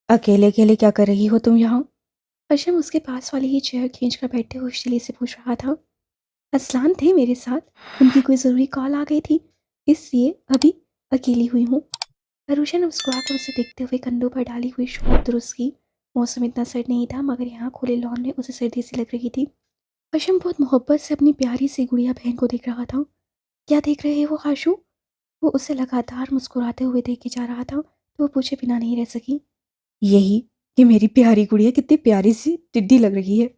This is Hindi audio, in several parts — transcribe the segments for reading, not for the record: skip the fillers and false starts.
अकेले अकेले क्या कर रही हो तुम यहाँ? हशम उसके पास वाली ही चेयर खींच कर बैठे हुए शिली से पूछ रहा था। असलान थे मेरे साथ, उनकी कोई ज़रूरी कॉल आ गई थी, इसलिए अभी अकेली हुई हूँ। अरुषा ने मुस्कुराकर उसे देखते हुए कंधों पर डाली हुई शॉल दुरुस्त की। मौसम इतना सर्द नहीं था मगर यहाँ खुले लॉन में उसे सर्दी सी लग रही थी। हशम बहुत मोहब्बत से अपनी प्यारी सी गुड़िया बहन को देख रहा था। क्या देख रहे हो आशु? वो उसे लगातार मुस्कुराते हुए देखे जा रहा था तो वो पूछे बिना नहीं रह सकी। यही कि मेरी प्यारी गुड़िया कितनी प्यारी सी टिड्डी लग रही है।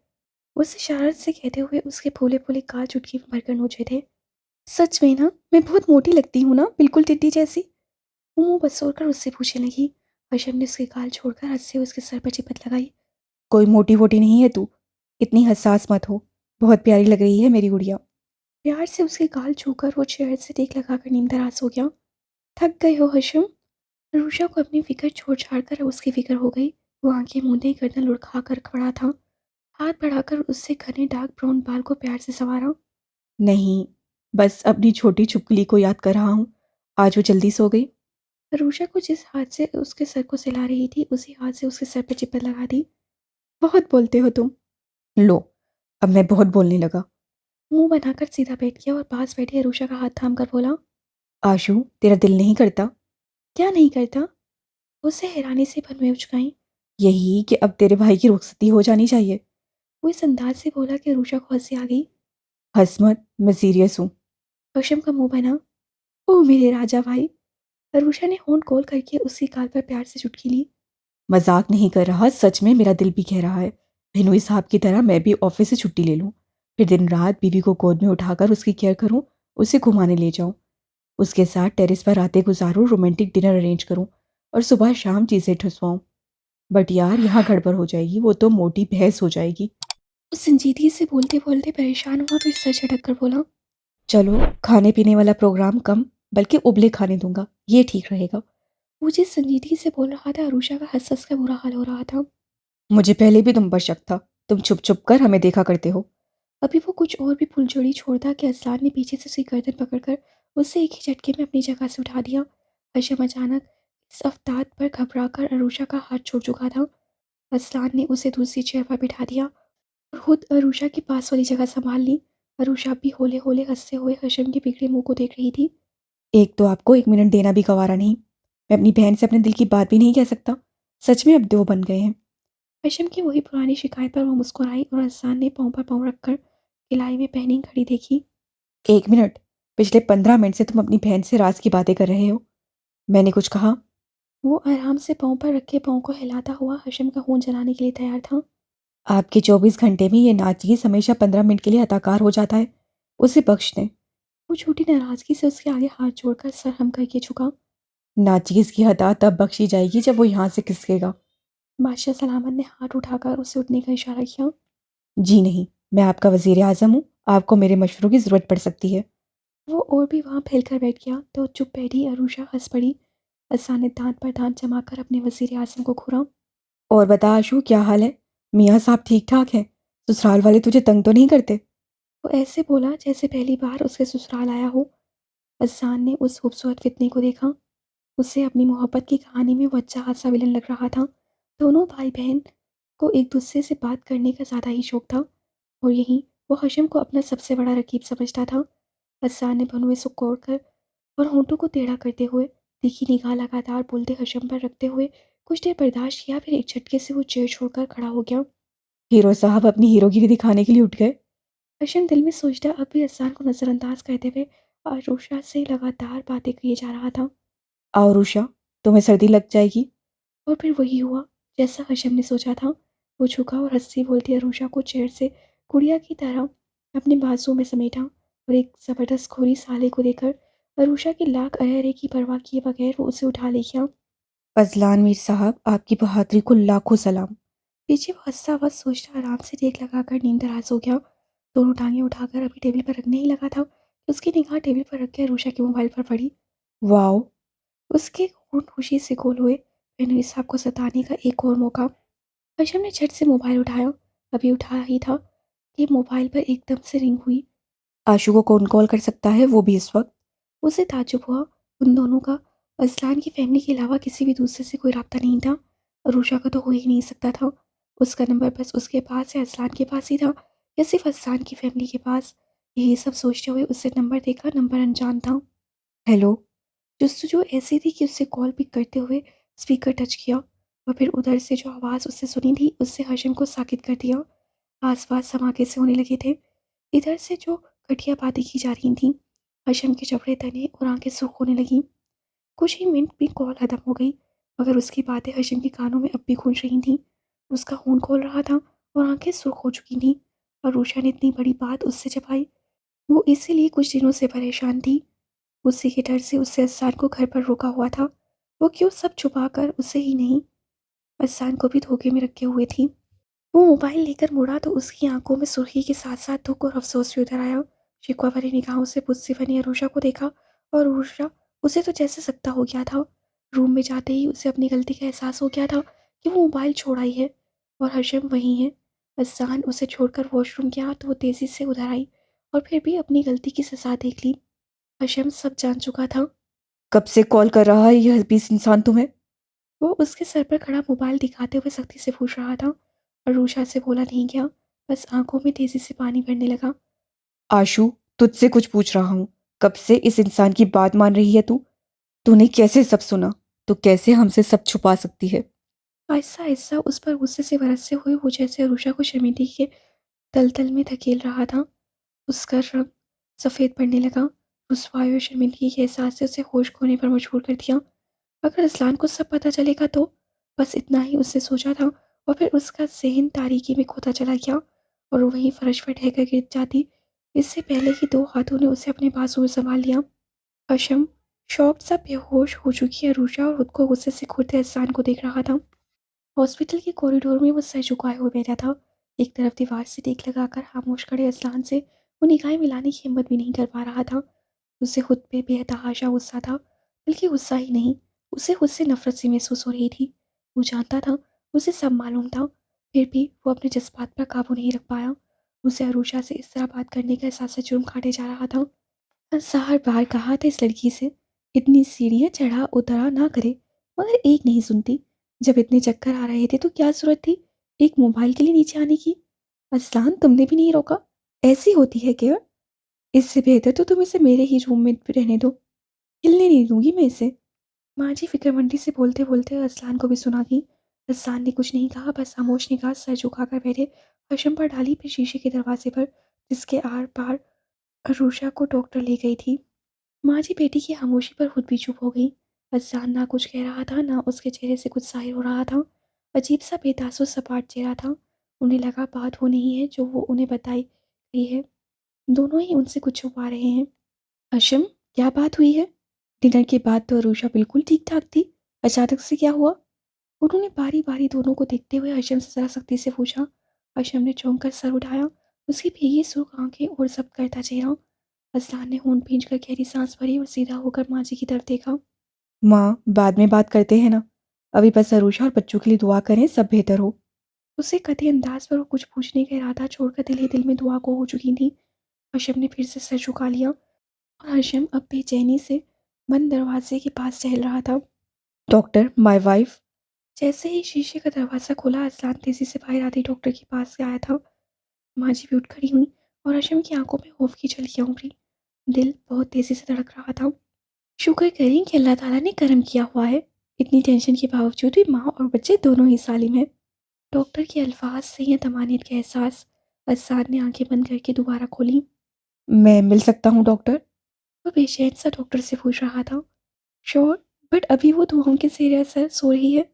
उसे शरारत से कहते हुए उसके फूले फूले गाल चुटकी में भरकर नोचे थे। सच में ना मैं बहुत मोटी लगती हूँ ना, बिल्कुल टिड्डी जैसी। वो मुंह बसोर कर उससे पूछने लगी। हशम ने उसके गाल छोड़कर हंस से उसके सर पर चिपट लगाई। कोई मोटी वोटी नहीं है तू, इतनी हसास मत हो। बहुत प्यारी लग रही है मेरी गुड़िया। प्यार से उसके गाल छूकर वो चेयर से टेक लगाकर नीम दराज हो गया। थक गए हो हशम? रूषा को अपनी फिक्र छोड़ छाड़ कर उसकी फिक्र हो गई। वो आंखें मूंदे गर्दन लुढ़का कर खड़ा था। हाथ बढ़ाकर उससे घने डार्क ब्राउन बाल को प्यार से संवारा। नहीं, बस अपनी छोटी छुपकली को याद कर रहा हूँ। आज वो जल्दी सो गई। रूषा को जिस हाथ से उसके सर को सिला रही थी उसी हाथ से उसके सर पर चिपट लगा दी। बहुत बोलते हो तुम। लो, अब मैं बहुत बोलने लगा। मुंह बनाकर सीधा बैठ गया और पास बैठे रूषा का हाथ थाम कर बोला। आशु, तेरा दिल नहीं करता? क्या नहीं करता? उसे हैरानी से भनवें उचकाई। यही कि अब तेरे भाई की रुखसती हो जानी चाहिए। वो इस अंदाज से बोला कि रूषा को हंसी आ गई। हंस मत, मैं सीरियस हूँ। हशम का मुंह बना। ओ मेरे राजा भाई। रूषा ने होंठ खोल करके उसकी गाल पर प्यार से चुटकी ली। मजाक नहीं कर रहा, सच में मेरा दिल भी कह रहा है भिनोई साहब की तरह मैं भी ऑफिस से छुट्टी ले लूँ, फिर दिन रात बीवी को गोद में उठाकर उसकी केयर करूँ, उसे घुमाने ले जाऊँ, उसके साथ टेरेस पर रातें गुजारूँ, रोमांटिक डिनर अरेंज करूँ और सुबह शाम चीज़ें ठुसवाऊँ। बट यार यहाँ गड़बड़ हो जाएगी, वो तो मोटी भैंस हो जाएगी। वो संजीदगी से बोलते बोलते परेशान हुआ फिर सर झटक कर बोला। चलो खाने पीने वाला प्रोग्राम कम, बल्कि उबले खाने दूंगा, ये ठीक रहेगा। वो जिस संजीदगी से बोल रहा था अरुषा का हंस हंस का बुरा हाल हो रहा था। मुझे पहले भी तुम पर शक था, तुम छुप छुप कर हमें देखा करते हो। अभी वो कुछ और भी फुलझड़ी छोड़ता कि असलान ने पीछे से उसकी गर्दन पकड़कर उससे एक ही झटके में अपनी जगह से उठा दिया। हशम अचानक इस अवतार पर घबराकर अरुषा का हाथ छोड़ चुका था। असलान ने उसे दूसरी चेयर पर बिठा दिया और खुद अरुषा के पास वाली जगह संभाल ली। अरुषा भी होले होले हंसते हुए हशम के बिगड़े मुंह को देख रही थी। एक तो आपको 1 मिनट देना भी गवारा नहीं, मैं अपनी बहन से अपने दिल की बात भी नहीं कह सकता। सच में अब दो बन गए हैं। हशम की वही पुरानी शिकायत पर वो मुस्कुराई और हसन ने पाँव पर पाँव रखकर किलाई में पहनी घड़ी देखी। 1 मिनट? पिछले 15 मिनट से तुम अपनी बहन से राज की बातें कर रहे हो। मैंने कुछ कहा? वो आराम से पाँव पर रखे पाँव को हिलाता हुआ हशम का खून जलाने के लिए तैयार था। आपके 24 घंटे में ये नाचीज हमेशा 15 मिनट के लिए हताकार हो जाता है, उसे बख्श दें। वो छोटी नाराजगी से उसके आगे हाथ जोड़कर सर हम करके झुका। नाचीज की हदा तब बख्शी जाएगी जब वो यहाँ से खिसकेगा। बादशाह सलामत ने हाथ उठाकर उसे उठने का इशारा किया। जी नहीं, मैं आपका वजीर आजम हूँ, आपको मेरे मशवरों की ज़रूरत पड़ सकती है। वो और भी वहाँ फैलकर बैठ गया तो चुप बैठी अरुषा हंस पड़ी। असान ने दांत पर दांत जमाकर अपने वजीर आजम को घूरा। और बता आशू, क्या हाल है? मियाँ साहब ठीक ठाक हैं? ससुराल वाले तुझे तंग तो नहीं करते? वो ऐसे बोला जैसे पहली बार उसके ससुराल आया हो। असान ने उस खूबसूरत फितने को देखा। उसे अपनी मोहब्बत की कहानी में वो अच्छा खासा विलन लग रहा था। दोनों भाई बहन को एक दूसरे से बात करने का ज़्यादा ही शौक था और यहीं वो हशम को अपना सबसे बड़ा रकीब समझता था। हसान ने भनुए सुकोड़ कर और होंठों को टेढ़ा करते हुए तीखी निगाह लगातार बोलते हशम पर रखते हुए कुछ देर बर्दाश्त किया फिर एक झटके से वो चेयर छोड़कर खड़ा हो गया। हीरो साहब अपनी हीरोगिरी दिखाने के लिए उठ गए। हशम दिल में सोचता अब भी हसान को नज़रअंदाज करते हुए आरुषा से लगातार बातें किए जा रहा था। आओ रूषा, तुम्हें सर्दी लग जाएगी। और फिर वही हुआ जैसा हशम ने सोचा था। वो झुका और हंसी बोलती अरुषा को चेयर से गुड़िया की तरह अपने बाजुओं में समेटा और एक ज़बरदस्त खोरी साले को देकर अरुषा की लाख अरहरे की परवाह किए बगैर वो उसे उठा ले गया। फजलान मीर साहब, आपकी बहादुरी को लाखों सलाम। पीछे वो हंसता हुआ सोचता आराम से टेक लगाकर नींद दराज हो गया। दोनों टांगें उठाकर अभी टेबल पर रखने ही लगा था कि उसकी निगाह टेबल पर रख के अरुषा के मोबाइल पर पड़ी। वाओ! उसके होंठ खुशी से गोल हुए। मैंने इसाब को सताने का एक और मौका। हशम ने झट से मोबाइल उठाया। अभी उठाया ही था कि मोबाइल पर एकदम से रिंग हुई। आशु को कौन कॉल कर सकता है, वो भी इस वक्त? उसे ताज्जुब हुआ। उन दोनों का असलान की फैमिली के अलावा किसी भी दूसरे से कोई राब्ता नहीं था। अरूषा का तो हो ही नहीं सकता था। उसका नंबर बस उसके पास या असलान के पास ही था, या सिर्फ असलान की फैमिली के पास। यही सब सोचते हुए उससे नंबर देखा, नंबर अनजान था। हेलो। जस्तुजू ऐसी थी कि उससे कॉल पिक करते हुए स्पीकर टच किया, और फिर उधर से जो आवाज़ उससे सुनी थी उससे हाशिम को साकित कर दिया। आसपास धमाके से होने लगे थे। इधर से जो घटिया बातें की जा रही थीं, हाशिम के जबड़े तने और आंखें सुर्ख होने लगीं। कुछ ही मिनट में कॉल खत्म हो गई, मगर उसकी बातें हाशिम के कानों में अब भी गूंज रही थीं। उसका खून खोल रहा था और आंखें सुर्ख हो चुकी थीं। और रूशा ने इतनी बड़ी बात उससे छुपाई, वो इसीलिए कुछ दिनों से परेशान थी। उसी के डर से उससे असान को घर पर रोका हुआ था। वो क्यों सब छुपा कर उसे ही नहीं, असान को भी धोखे में रखे हुए थी। वो मोबाइल लेकर मुड़ा तो उसकी आंखों में सुर्खी के साथ साथ दुख और अफसोस भी उतर आया। शिकवा भरी निगाहों से मुझसे बनी अरूषा को देखा, और अरूषा उसे तो जैसे सकता हो गया था। रूम में जाते ही उसे अपनी गलती का एहसास हो गया था कि वो मोबाइल छोड़ आई है और हर्षम वहीं है। असान उसे छोड़कर वॉशरूम गया तो वो तेजी से उधर आई, और फिर भी अपनी गलती की सजा देख ली। हर्षम सब जान चुका था। कब से कॉल कर रहा है यह बीस इंसान तुम्हें? वो उसके सर पर खड़ा मोबाइल दिखाते हुए सख्ती से पूछ रहा था, और रूशा से बोला नहीं गया। बस आंखों में तेजी से पानी भरने लगा। आशु, तुझसे कुछ पूछ रहा हूँ। कब से इस इंसान की बात मान रही है तू? तूने कैसे सब सुना? तो कैसे हमसे सब छुपा सकती है? आहिस्ता आहिस्ता उस पर गुस्से से बरसते हुए वो जैसे अरूषा को शर्मिंदगी के तलतल में धकेल रहा था। उसका रंग सफ़ेद पड़ने लगा। रुसवाई और शर्मिंदगी के एहसास से उसे होश खोने पर मजबूर कर दिया। अगर असलान को सब पता चलेगा तो, बस इतना ही उसने सोचा था। और फिर उसका जहन तारीकी में खोता चला गया, और वो वहीं फर्श पर ढहकर गिर जाती, इससे पहले ही दो हाथों ने उसे अपने बाजू में संभाल लिया। अशम शॉक्ड सा बेहोश हो चुकी अरूषा और खुद को गुस्से से घूरते अहसान को देख रहा था। हॉस्पिटल के कॉरिडोर में वो सर झुकाए हुए बैठा था। एक तरफ दीवार से टेक लगाकर खामोश खड़े असलान से वो निगाहें मिलाने की हिम्मत भी नहीं कर पा रहा था। उसे खुद पे बेतहाशा गुस्सा था, बल्कि गुस्सा ही नहीं, उसे खुद से नफरत सी महसूस हो रही थी। वो जानता था, उसे सब मालूम था, फिर भी वो अपने जज्बात पर काबू नहीं रख पाया। उसे अरूषा से इस तरह बात करने का एहसास से जुर्म खाटे जा रहा था। हर बार कहा था इस लड़की से, इतनी सीढ़ियाँ चढ़ा उतरा ना करे, मगर एक नहीं सुनती। जब इतने चक्कर आ रहे थे तो क्या जरूरत थी एक मोबाइल के लिए नीचे आने की? असलान, तुमने भी नहीं रोका। ऐसी होती है क्या? इससे बेहतर तो तुम इसे मेरे ही रूम में रहने दो। हिलने नहीं दूंगी मैं इसे। माँ जी फिक्रमंदी से बोलते बोलते असलान को भी सुना गई। असलान ने कुछ नहीं कहा, बस खामोश निगाह सर झुकाकर बैठे हशम पर डाली, फिर शीशे के दरवाजे पर जिसके आर पार अरूषा को डॉक्टर ले गई थी। माँ जी बेटी की खामोशी पर खुद भी चुप हो गई। अजान ना कुछ कह रहा था, ना उसके चेहरे से कुछ जाहिर हो रहा था। अजीब सा बेतासुर सपाट चेहरा था। उन्हें लगा बात वो नहीं है जो वो उन्हें बताई गई है। दोनों ही उनसे कुछ छुपा रहे हैं। अशम, क्या बात हुई है? डिनर के बाद तो अरूषा बिल्कुल ठीक ठाक थी, अचानक से क्या हुआ? उन्होंने बारी बारी दोनों को देखते हुए हशम से जरा सख्ती से पूछा। हशम ने चौंक कर सर उठाया, उसकी भीगी सुर्ख आंखें और सब करता चेहरा। अजलान ने होंठ भींच कर गहरी सांस भरी और सीधा होकर माँ जी की तरफ देखा। माँ, बाद में बात करते हैं ना। अभी बस अरूषा और बच्चों के लिए दुआ करें, सब बेहतर हो। उसे कथे अंदाज पर वो कुछ पूछने का इरादा छोड़कर दिल ही दिल में दुआ को हो चुकी थी। हशम ने फिर से सर झुका लिया, और हशम अब बेचैनी से बंद दरवाजे के पास टहल रहा था। Doctor, my wife. जैसे ही शीशे का दरवाज़ा खुला, अजलान तेजी से बाहर आते डॉक्टर के पास से आया था। माँ जी भी उठ खड़ी हुई, और हशम की आंखों में खौफ की झलकियाँ उभरी। दिल बहुत तेजी से धड़क रहा था। शुक्र करें कि अल्लाह ताला ने करम किया हुआ है, इतनी टेंशन के बावजूद भी माँ और बच्चे दोनों ही सालिम हैं। डॉक्टर के अल्फाज से यह तमानियत का एहसास अजसार ने आंखें बंद करके दोबारा खोली। मैं मिल सकता हूँ डॉक्टर? वो बेचैन सा डॉक्टर से पूछ रहा था। श्योर, बट अभी वो दुआओं के जेर असर सो रही है।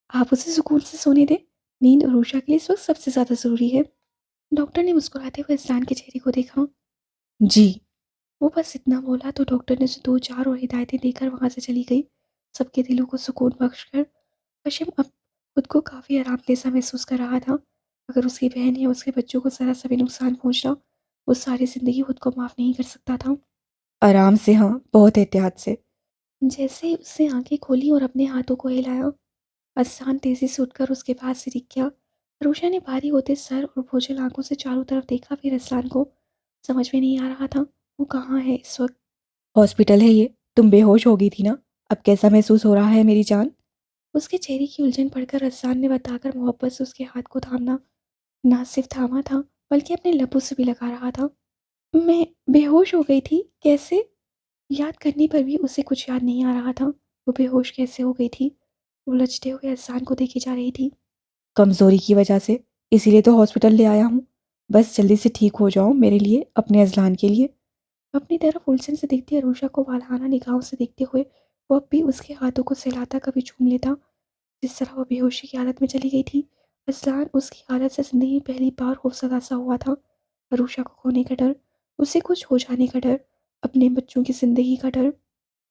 आप उसे सुकून से सोने दें। नींद उरूशा के लिए इस वक्त सबसे ज़्यादा ज़रूरी है। डॉक्टर ने मुस्कुराते हुए अजलान के चेहरे को देखा। जी। वो बस इतना बोला तो डॉक्टर ने उसे दो चार और हिदायतें देकर वहां से चली गई। सबके दिलों को सुकून बख्शकर हशीम अब खुद को काफ़ी आरामदेह सा महसूस कर रहा था। अगर उसकी बहन या उसके बच्चों को ज़रा सा भी नुकसान पहुंचा, वो सारी ज़िंदगी खुद को माफ़ नहीं कर सकता था। आराम से, हाँ, बहुत एहतियात से। जैसे ही उसने आंखें खोली और अपने हाथों को हिलाया, असान तेजी से उठकर उसके पास से दिख गया। रूशा ने भारी होते सर और बोझल आंखों से चारों तरफ देखा, फिर असान को समझ में नहीं आ रहा था वो कहाँ है इस वक्त। हॉस्पिटल है ये। तुम बेहोश हो गई थी ना? अब कैसा महसूस हो रहा है मेरी जान? उसके चेहरे की उलझन पढ़कर अज़लान ने बताकर मोहब्बत से उसके हाथ को थामना ना सिर्फ थामा था, बल्कि अपने लबों से भी लगा रहा था। मैं बेहोश हो गई थी, कैसे? याद करने पर भी उसे कुछ याद नहीं आ रहा था। वो बेहोश कैसे हो गई थी? उलझते हुए अज़लान को देखी जा रही थी। कमज़ोरी की वजह से, इसीलिए तो हॉस्पिटल ले आया हूँ। बस जल्दी से ठीक हो जाओ मेरे लिए, अपने अज़लान के लिए। अपनी तरफ उलझन से देखती अरूषा को वालहाना निगाहों से देखते हुए वो अब भी उसके हाथों को सहलाता कभी चूम लेता, जिस तरह वो बेहोशी की हालत में चली गई थी। अज़लान उसकी हालत से ज़िंदगी में पहली बार खौफज़दा सा हुआ था। अरूषा को खोने का डर, उसे कुछ हो जाने का डर, अपने बच्चों की ज़िंदगी का डर।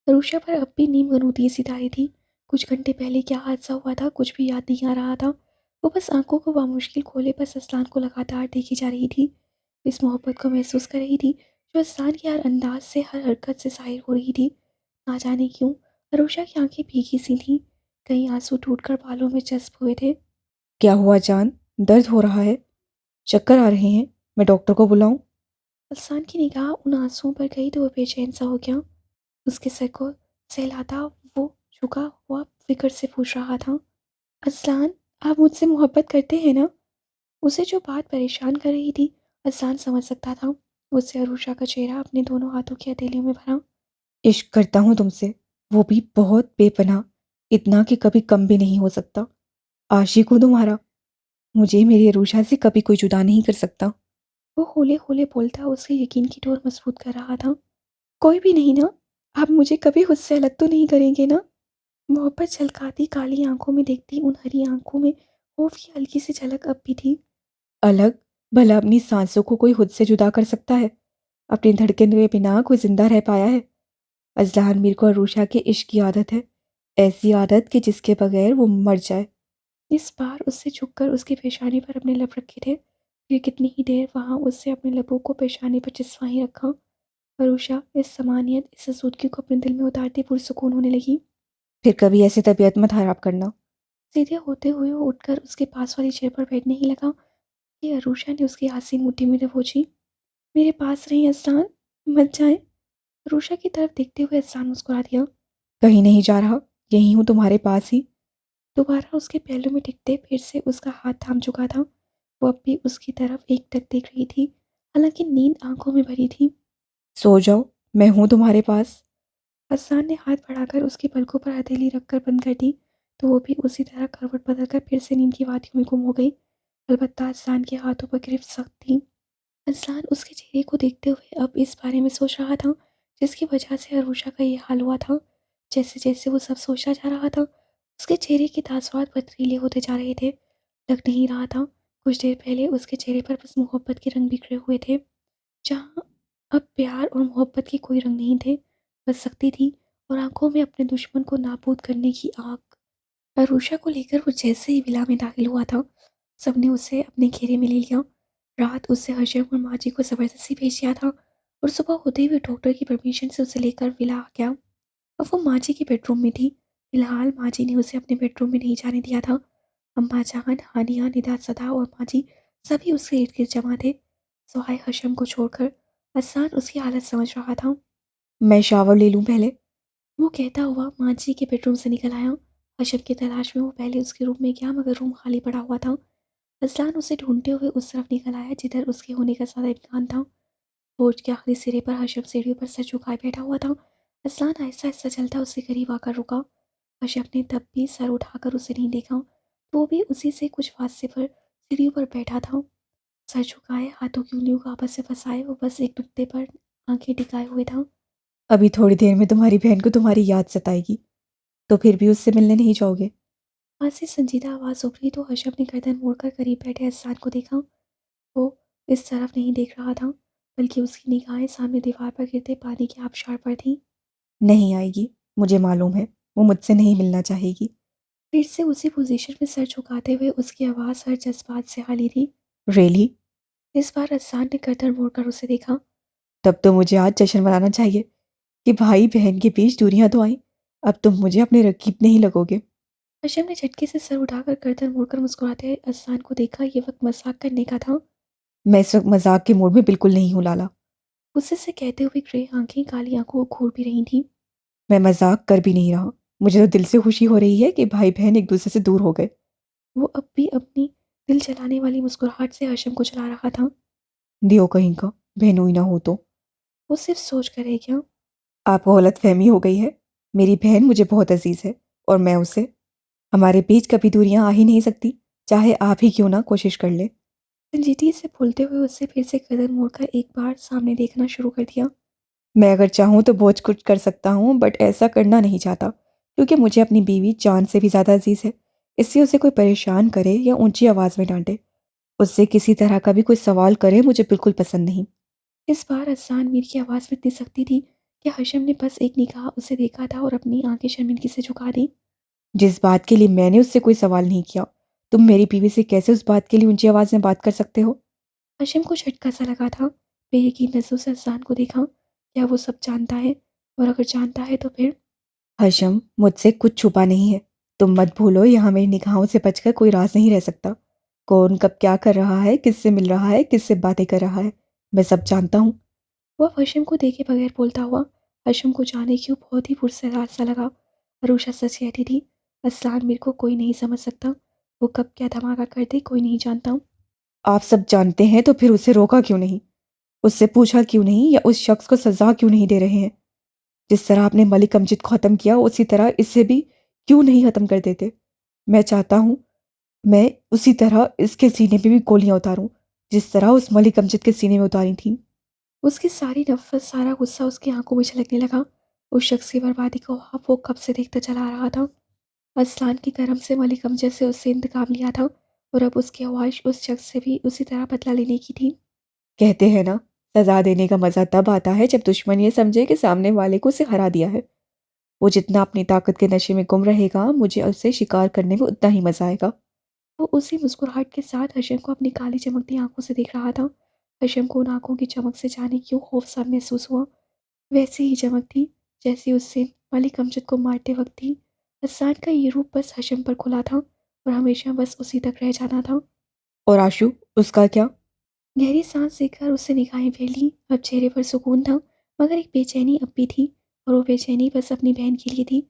अरूषा पर अब भी नींद गनौती सी तारी थी। कुछ घंटे पहले क्या हादसा हुआ था, कुछ भी याद नहीं आ रहा था। वो बस आंखों को बामुश्किल खोले बस असलान को लगातार देखी जा रही थी। इस मोहब्बत को महसूस कर रही थी जो असलान के हर अंदाज से, हर हरकत से ज़ाहिर हो रही थी। ना जाने क्यों अरूषा की आंखें भीगी सी थीं, कहीं आंसू टूटकर बालों में जज्ब हुए थे। क्या हुआ जान? दर्द हो रहा है? चक्कर आ रहे हैं? मैं डॉक्टर को बुलाऊं? असलान की निगाह उन आंसुओं पर गई तो वो बेचैन सा हो गया। उसके सर को सहलाता वो झुका हुआ फिक्र से पूछ रहा था, असलान, आप मुझसे मोहब्बत करते हैं ना? उसे जो बात परेशान कर रही थी, अज़लान समझ सकता था। उससे अरूषा का चेहरा अपने दोनों हाथों की हथेलियों में भरा। इश्क करता हूँ तुमसे, वो भी बहुत बेपनाह, इतना कि कभी कम भी नहीं हो सकता। आशिक हूँ तुम्हारा। मुझे मेरी अरूषा से कभी कोई जुदा नहीं कर सकता। वो हौले-हौले बोलता उसके यकीन की डोर मजबूत कर रहा था। कोई भी नहीं ना? आप मुझे कभी खुद से अलग तो नहीं करेंगे ना? मोहब्बत छलकाती काली आँखों में देखती उन हरी आँखों में खौफ की हल्की सी झलक अब भी थी। अलग? भला अपनी सांसों को कोई खुद से जुदा कर सकता है? अपनी धड़कन के बिना कोई जिंदा रह पाया है? अजलान मीर को अरूषा के इश्क की आदत है, ऐसी आदत कि जिसके बगैर वो मर जाए। इस बार उससे झुककर उसकी पेशानी पर अपने लब रखे थे। फिर कितनी ही देर वहाँ उससे अपने लबों को पेशानी पर चिपका ही रखा। अरूषा इस समानियत, इस आसूदगी को अपने दिल में उतारती पुरसुकून होने लगी। फिर कभी ऐसी तबीयत मत खराब करना। सीधे होते हुए वो उठकर उसके पास वाली चेयर पर बैठने ही लगा कि अरूषा ने उसकी हँसी मुट्ठी में दबोची। मेरे पास रहीं अहसान, मत जाएं। अरूषा की तरफ देखते हुए अहसान मुस्कुरा दिया। कहीं नहीं जा रहा, यहीं हूँ तुम्हारे पास ही। दोबारा उसके पहलू में टिकते फिर से उसका हाथ थाम चुका था। वो अब भी उसकी तरफ एकटक देख रही थी, हालांकि नींद आंखों में भरी थी। सो जाओ, मैं हूँ तुम्हारे पास। अहसान ने हाथ बढ़ाकर उसकी पलकों पर हथेली रखकर बंद कर दी, तो वो भी उसी तरह करवट बदलकर फिर से नींद की वादियों में गुम हो गई। अलबत्ता अहसान के हाथों पर गिरफ्त सख्त थी। अज़लान उसके चेहरे को देखते हुए अब इस बारे में सोच रहा था, जिसकी वजह से अरूषा का ये हाल हुआ था। जैसे-जैसे वो सब सोचता जा रहा था, उसके चेहरे के तासुरात पथरीले होते जा रहे थे। लग नहीं रहा था, कुछ देर पहले उसके चेहरे पर बस मोहब्बत के रंग बिखरे हुए थे, जहाँ अब प्यार और मोहब्बत के कोई रंग नहीं थे, बस सख्ती थी और आँखों में अपने दुश्मन को नाबूद करने की आग। अरूषा को लेकर वो जैसे ही विला में दाखिल हुआ था, सबने उसे अपने घेरे में ले लिया। रात उससे हर्षम और माजी को ज़बरदस्ती भेज दिया था और सुबह होते हुए डॉक्टर की परमिशन से उसे लेकर विला आ गया। अब वो माजी के बेडरूम में थी। फिलहाल माजी ने उसे अपने बेडरूम में नहीं जाने दिया था। अम्मा जान, हानिया, निदा, सदा और माजी सभी उसके इर्द गिर्द जमा थे, सवाए हर्षम को छोड़कर। असान उसकी हालत समझ रहा था। मैं शावर ले लूँ पहले? वो कहता हुआ माजी के बेडरूम से निकल आया। हर्षम की तलाश में वो पहले उसके रूम में गया, मगर रूम खाली पड़ा हुआ था। अज़लान उसे ढूंढते हुए उस तरफ निकल आया जिधर उसके होने का ज़्यादा इम्कान था। बोर्ड के आखिरी सिरे पर हर्षम सीढ़ियों पर सर झुकाए बैठा हुआ था। अज़लान आहिस्ता आहिस्ता चलता उससे करीब आकर रुका। हर्षम ने तब भी सर उठाकर उसे नहीं देखा, तो वो भी उसी से कुछ फासले पर सीढ़ियों पर बैठा था। सर झुकाए, हाथों की उंगलियों को आपस से फंसाए वो बस एक नुक्ते पर आंखें टिकाए हुए था। अभी थोड़ी देर में तुम्हारी बहन को तुम्हारी याद सताएगी, तो फिर भी उससे मिलने नहीं जाओगे? वहां से संजीदा आवाज़ उभरी तो हर्षम ने गर्दन मोड़कर करीब बैठे अज़लान को देखा। वो इस तरफ नहीं देख रहा था, बल्कि उसकी निगाहें सामने दीवार पर गिरते पानी के आबशार पर थीं। नहीं आएगी, मुझे मालूम है। वो मुझसे नहीं मिलना चाहेगी। फिर से उसी पोजीशन में सर झुकाते हुए उसकी आवाज़ हर जज्बात से खाली थी। रियली? इस बार असान ने गर्दन मोड़कर उसे देखा। तब तो मुझे आज जश्न मनाना चाहिए कि भाई बहन के बीच दूरियां तो आई। अब तुम मुझे अपने रकीब नहीं लगोगे। हशम ने झटके से सर उठाकर गर्दन मोड़कर मुस्कुराते हुए असान को देखा। ये वक्त मजाक करने का था। मैं इस वक्त मजाक के मूड में बिल्कुल नहीं हूँ लाला। गुस्से से कहते हुए ग्रे आंखें काली आंखों को घूर भी रही थी। मैं मजाक कर भी नहीं रहा। मुझे तो दिल से खुशी हो रही है कि भाई बहन एक दूसरे से दूर हो गए। वो अब भी अपनी दिल जलाने वाली मुस्कुराहट से हशम को चला रहा था। दियो कहीं का, बहन हुई ना हो तो। वो सिर्फ सोच कर रह गया। आपको गलतफहमी हो गई है। मेरी बहन मुझे बहुत अजीज है और मैं उसे। हमारे बीच कभी दूरियां आ ही नहीं सकती, चाहे आप ही क्यों ना कोशिश कर ले। संजीती से बोलते हुए उससे फिर से कदम मोड़कर एक बार सामने देखना शुरू कर दिया। मैं अगर चाहूँ तो बहुत कुछ कर सकता हूँ, बट ऐसा करना नहीं चाहता, क्योंकि मुझे अपनी बीवी जान से भी ज़्यादा अजीज है। इससे उसे कोई परेशान करे या ऊंची आवाज़ में डांटे, उससे किसी तरह का भी कोई सवाल करे, मुझे बिल्कुल पसंद नहीं। इस बार असान मीर की आवाज़ में इतनी सख्ती थी कि हशम ने बस एक निगाह उसे देखा था और अपनी आंखें शर्मिंदगी से झुका दी। जिस बात के लिए मैंने उससे कोई सवाल नहीं किया, तुम मेरी बीवी से कैसे उस बात के लिए ऊंची आवाज़ में बात कर सकते हो? हशम को झटका सा लगा था। बेयकीन नजरों से असान को देखा। क्या वो सब जानता है? और अगर जानता है तो फिर? हशम, मुझसे कुछ छुपा नहीं है। तुम मत भूलो, यहाँ मेरी निगाहों से बचकर कोई राज नहीं रह सकता। कौन कब क्या कर रहा है, किससे मिल रहा है, किससे बातें कर रहा है, मैं सब जानता हूँ। वह हशम को देखे बगैर बोलता हुआ। हशम को जाने क्यों बहुत ही पुरसरार सा लगा। अरूषा सच कहती थी। असलान मीर को कोई नहीं समझ सकता। वो कब क्या धमाका कर दे कोई नहीं जानता। आप सब जानते हैं तो फिर उसे रोका क्यों नहीं? उससे पूछा क्यों नहीं, या उस शख्स को सजा क्यों नहीं दे रहे हैं? जिस तरह आपने मलिक अमजद को खत्म किया, उसी तरह इसे भी क्यों नहीं खत्म कर देते? मैं चाहता हूँ मैं उसी तरह इसके सीने पे भी गोलियां उतारूं, जिस तरह उस मलिक अमजद के सीने में उतारी थी। उसकी सारी नफरत सारा गुस्सा उसकी आंखों में झलकने लगा। उस शख्स की बर्बादी को वो कब से देखता चला आ रहा था। असलान की करम से मलिक अमजद से उससे इंतकाम लिया था। और अब उसकी ख्वाहिश उस शख्स से भी उसी तरह बदला लेने की थी। कहते हैं ना, सजा देने का मजा तब आता है जब दुश्मन ये समझे कि सामने वाले को उसे हरा दिया है। वो जितना अपनी ताकत के नशे में गुम रहेगा, मुझे उसे शिकार करने में उतना ही मजा आएगा। वो उसी मुस्कुराहट के साथ हशम को अपनी काली चमकती आंखों से देख रहा था। हशम को उन आंखों की चमक से जाने क्यों खौफ सा महसूस हुआ। वैसी ही चमक थी जैसी उससे मलिक अमजद को मारते वक्त थी। हसान का ये रूप बस हशम पर खुला था और हमेशा बस उसी तक रह जाना था। और आशु, उसका क्या? गहरी सांस लेकर उससे निगाहें फेर ली। अब चेहरे पर सुकून था, मगर एक बेचैनी अब भी थी। और वो बेचैनी बस अपनी बहन के लिए थी।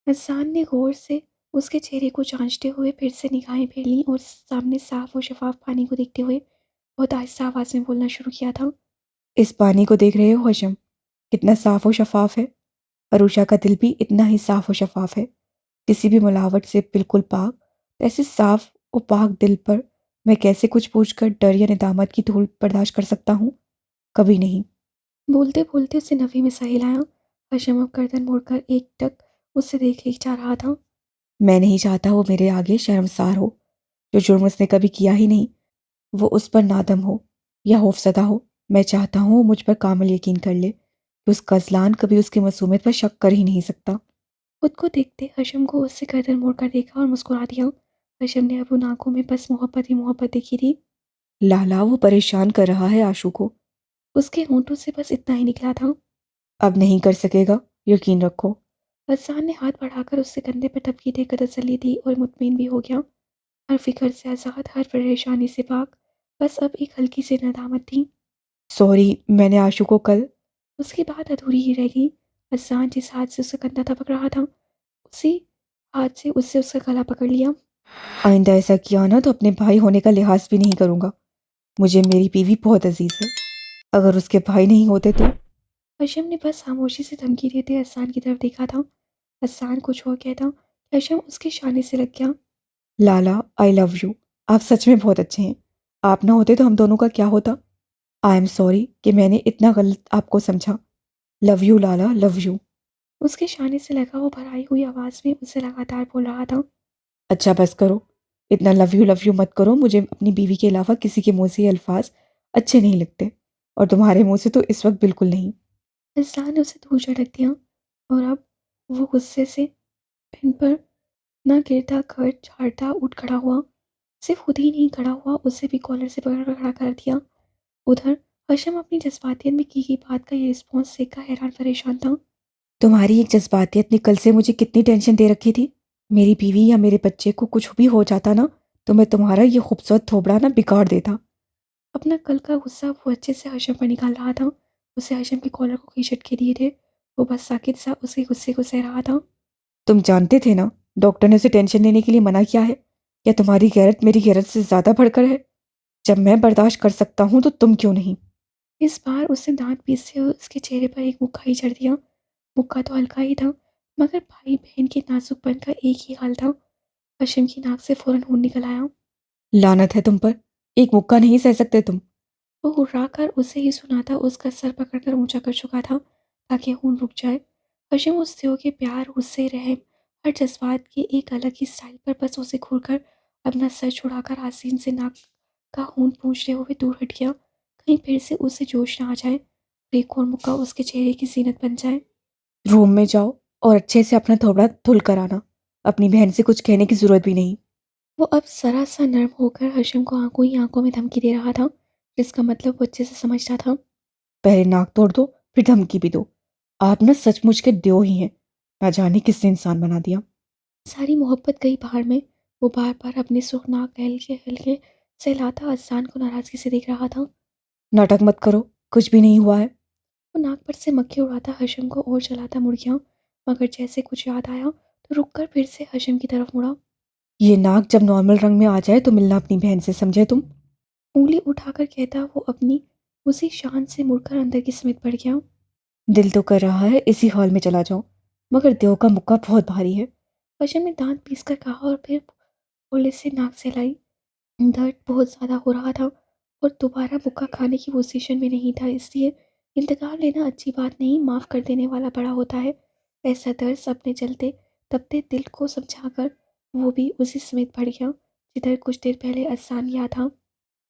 हसान ने गौर से उसके चेहरे को जांचते हुए फिर से निगाहें फेर लीं और सामने साफ और शफाफ पानी को देखते हुए बहुत आहिस्ता आवाज में बोलना शुरू किया था। इस पानी को देख रहे हो हशम, कितना साफ और शफाफ है। अरुषा का दिल भी इतना ही साफ और शफाफ है, किसी भी मिलावट से बिल्कुल पाक। ऐसे साफ और पाक दिल पर मैं कैसे कुछ पूछकर डर या निदामत की धूल बर्दाश्त कर सकता हूँ? कभी नहीं। बोलते बोलते उसे नफी में सा हिलाया। हशम अब गर्दन मोड़कर एक टक उससे देख ले जा रहा था। मैं नहीं चाहता वो मेरे आगे शर्मसार हो। जो जुर्म उसने कभी किया ही नहीं, वो उस पर नादम हो या खौफजदा हो। मैं चाहता हूँ वो मुझ पर कामिल यकीन कर ले कि उस कजलान कभी उसकी मासूमियत पर शक कर ही नहीं सकता। खुद को देखते हशम को उससे गर्दन मोड़कर देखा और मुस्कुरा दिया। हशम ने अब उन आंखों में बस मोहब्बत ही मोहब्बत देखी थी। लाला, वो परेशान कर रहा है आशु को। उसके होंठों से बस इतना ही निकला था। अब नहीं कर सकेगा, यकीन रखो। हसान ने हाथ बढ़ाकर उससे कंधे पर टपकी देकर तसल्ली दी और मुतमईन भी हो गया। हर फिक्र से आज़ाद, हर परेशानी से पाक। बस अब एक हल्की सी नदामत थी। सॉरी, मैंने आशु को कल। उसकी बात अधूरी ही रह गई। हसान जिस हाथ से उसका कंधा दबक रहा था उसी हाथ से उससे उसका गला पकड़ लिया। आइंदा ऐसा किया ना तो अपने भाई होने का लिहाज भी नहीं करूंगा। मुझे मेरी बीवी बहुत अजीज है, अगर उसके भाई नहीं होते तो। हशम ने बस खामोशी से धमकी देते हसान की तरफ देखा था। हसान कुछ और कहता कि हशम उसके शाने से लग गया। लाला, आई लव यू। आप सच में बहुत अच्छे हैं। आप ना होते तो हम दोनों का क्या होता? आई एम सॉरी कि मैंने इतना गलत आपको समझा। Love you Lala, love you. उसके शाने से लगा वो भराई हुई आवाज़ में उसे लगातार बोल रहा था। अच्छा बस करो, इतना लव यू मत करो। मुझे अपनी बीवी के अलावा किसी के मुंह से ये अल्फाज अच्छे नहीं लगते, और तुम्हारे मुंह से तो इस वक्त बिल्कुल नहीं। इंसान ने उसे दूर झटक दिया। और अब वो गुस्से से पिन पर ना गिरता घर झाड़ता उठ खड़ा हुआ। सिर्फ खुद ही नहीं खड़ा हुआ, उसे भी कॉलर से पकड़ कर खड़ा कर दिया। उधर हशम अपनी जज्बातियत में की गई बात का ये रिस्पॉन्स देखकर हैरान परेशान था। तुम्हारी एक जज्बातियत ने कल से मुझे कितनी टेंशन दे रखी थी। मेरी बीवी या मेरे बच्चे को कुछ भी हो जाता ना, तो मैं तुम्हारा ये खूबसूरत थोबड़ा ना बिगाड़ देता। अपना कल का गुस्सा वो अच्छे से हशम पर निकाल रहा था। उसे हशम के कॉलर को कई झटके दिए थे। वो बस साकित सा उसके गुस्से को सह रहा था। तुम जानते थे ना, डॉक्टर ने उसे टेंशन लेने के लिए मना किया है। क्या तुम्हारी गैरत मेरी गैरत से ज़्यादा बढ़कर है? जब मैं बर्दाश्त कर सकता हूँ तो तुम क्यों नहीं? इस बार उसने दांत पीसते हुए उसके चेहरे पर एक मुक्का ही चढ़ दिया। मुक्का तो हल्का ही था, मगर भाई बहन के नाजुकपन का एक ही हाल था। हशम की नाक से फौरन खून निकल आया। लानत है तुम पर। एक मुक्का नहीं सह सकते तुम। वो हुर्राकर उसे ही सुनाता उसका सर पकड़कर ऊंचा कर चुका था ताकि खून रुक जाए। हशम उस त्यों के प्यार, गुस्से, रहम, हर जज्बात के एक अलग ही स्टाइल पर बस उसे घूरकर अपना सर छुड़ाकर आसीन से नाक का खून पूछते हुए दूर हट गया। कहीं फिर से उसे जोश ना आ जाए और एक और मुक्का उसके चेहरे की जीनत बन जाए। रूम में जाओ और अच्छे से अपना थोबड़ा धुल कर आना। अपनी बहन से कुछ कहने की जरूरत भी नहीं। वो अब जरा सा नर्म होकर हशम को आंखों ही आंखों में धमकी दे रहा था, जिसका मतलब वो अच्छे से समझता था। पहले नाक तोड़ दो, फिर धमकी भी दो। आप ना सचमुच के द्यो ही हैं। ना जाने किसने इंसान बना दिया। सारी मोहब्बत गई भाड़ में। वो बार बार अपने सुखनाक हल्के हल्के सहलाता अजान को नाराजगी से देख रहा था। नाटक मत करो, कुछ भी नहीं हुआ है। वो नाक पर से मक्खी उड़ाता हशम को और चलाता मुड़ गया, मगर जैसे कुछ याद आया तो रुककर फिर से हशम की तरफ मुड़ा। ये नाक जब नॉर्मल रंग में आ जाए तो मिलना अपनी बहन से, समझे तुम? उंगली उठाकर कहता वो अपनी उसी शान से मुड़कर अंदर की समेत पड़ गया। दिल तो कर रहा है इसी हॉल में चला जाऊं, मगर देव का मुक्का बहुत भारी है। हशम ने दांत पीसकर कहा और फिर बोले से नाक सहलाई। दर्द बहुत ज़्यादा हो रहा था और दोबारा मुक्का खाने की पोजीशन में नहीं था, इसलिए इंतकाम लेना अच्छी बात नहीं, माफ़ कर देने वाला बड़ा होता है। ऐसा दर्द अपने चलते तपते दिल को समझाकर वो भी उसी समेत पड़ गया जिधर कुछ देर पहले असान गया था।